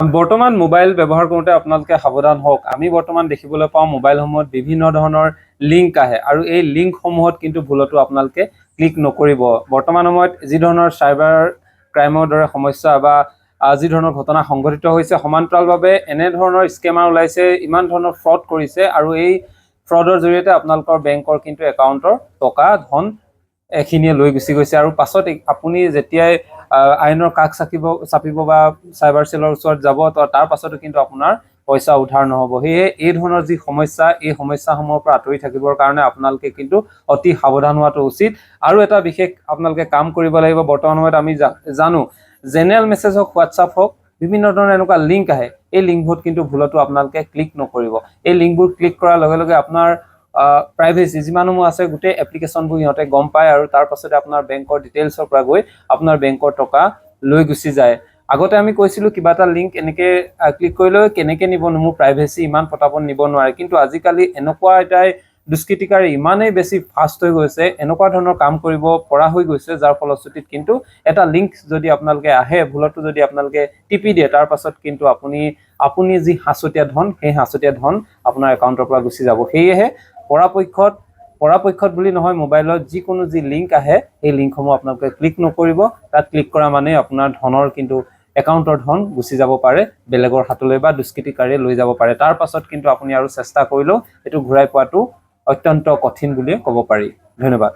বৰ্তমান মোবাইল ব্যৱহাৰ কৰোঁতে আপোনালোকে সাৱধান হওক। আমি বৰ্তমান দেখিবলৈ পাওঁ মোবাইলসমূহত বিভিন্ন ধৰণৰ লিংক আহে আৰু এই লিংকসমূহত কিন্তু ভুলতো আপোনালোকে ক্লিক নকৰিব। বৰ্তমান সময়ত যি ধৰণৰ চাইবাৰ ক্ৰাইমৰ দৰে সমস্যা বা যি ধৰণৰ ঘটনা সংঘটিত হৈছে, সমান্তৰালভাৱে এনে ধৰণৰ স্কেমাৰ ওলাইছে, ইমান ধৰণৰ ফ্ৰড কৰিছে আৰু এই ফ্ৰডৰ জৰিয়তে আপোনালোকৰ বেংকৰ কিন্তু একাউণ্টৰ টকা ধন এখিনিয়ে লৈ গুচি গৈছে আৰু পাছত আপুনি যেতিয়াই আইনৰ কাষ চাপিব বা চাইবাৰ চেলৰ ওচৰত যাব, তাৰ পাছতো কিন্তু আপোনাৰ পইচা উদ্ধাৰ নহ'ব। সেয়ে এই ধৰণৰ যি সমস্যা, এই সমস্যাসমূহৰ পৰা আঁতৰি থাকিবৰ কাৰণে আপোনালোকে কিন্তু অতি সাৱধান হোৱাটো উচিত। আৰু এটা বিশেষ আপোনালোকে কাম কৰিব লাগিব। বৰ্তমান সময়ত আমি জানো জেনেৰেল মেছেজ হওক, হোৱাটছআপ হওক, বিভিন্ন ধৰণৰ এনেকুৱা লিংক আহে। এই লিংকবোৰত কিন্তু ভুলতো আপোনালোকে ক্লিক নকৰিব। এই লিংকবোৰ ক্লিক কৰাৰ লগে লগে আপোনাৰ প্ৰাইভেচি যিমানসমূহ আছে গোটেই এপ্লিকেশ্যনবোৰ সিহঁতে গম পায় আৰু তাৰ পাছতে আপোনাৰ বেংকৰ ডিটেইলছৰ পৰা গৈ আপোনাৰ বেংকৰ টকা লৈ গুচি যায়। আগতে আমি কৈছিলোঁ কিবা এটা লিংক এনেকৈ ক্লিক কৰিলেও কেনেকৈ নিব, মোৰ প্ৰাইভেচি ইমান পটাপট নিব নোৱাৰে। কিন্তু আজিকালি এনেকুৱা এটাই দুষ্কৃতিকাৰী ইমানেই বেছি ফাষ্ট হৈ গৈছে, এনেকুৱা ধৰণৰ কাম কৰিব পৰা হৈ গৈছে, যাৰ ফলশ্ৰুতিত কিন্তু এটা লিংক যদি আপোনালোকে আহে, ভুলতো যদি আপোনালোকে টিপি দিয়ে, তাৰ পাছত কিন্তু আপুনি যি সাঁচতীয়া ধন, সেই সাঁচতীয়া ধন আপোনাৰ একাউণ্টৰ পৰা গুচি যাব। সেয়েহে পৰাপক্ষত বুলি নহয়, মোবাইলত যিকোনো যি লিংক আহে এই লিংকসমূহ আপোনালোকে ক্লিক নকৰিব। তাত ক্লিক কৰা মানে আপোনাৰ ধনৰ কিন্তু একাউণ্টৰ ধন গুচি যাব পাৰে বেলেগৰ হাতলৈ বা দুষ্কৃতিকাৰীয়ে লৈ যাব পাৰে। তাৰ পাছত কিন্তু আপুনি আৰু চেষ্টা কৰিলেও এইটো ঘূৰাই পোৱাটো অত্যন্ত কঠিন বুলিয়ে ক'ব পাৰি। ধন্যবাদ।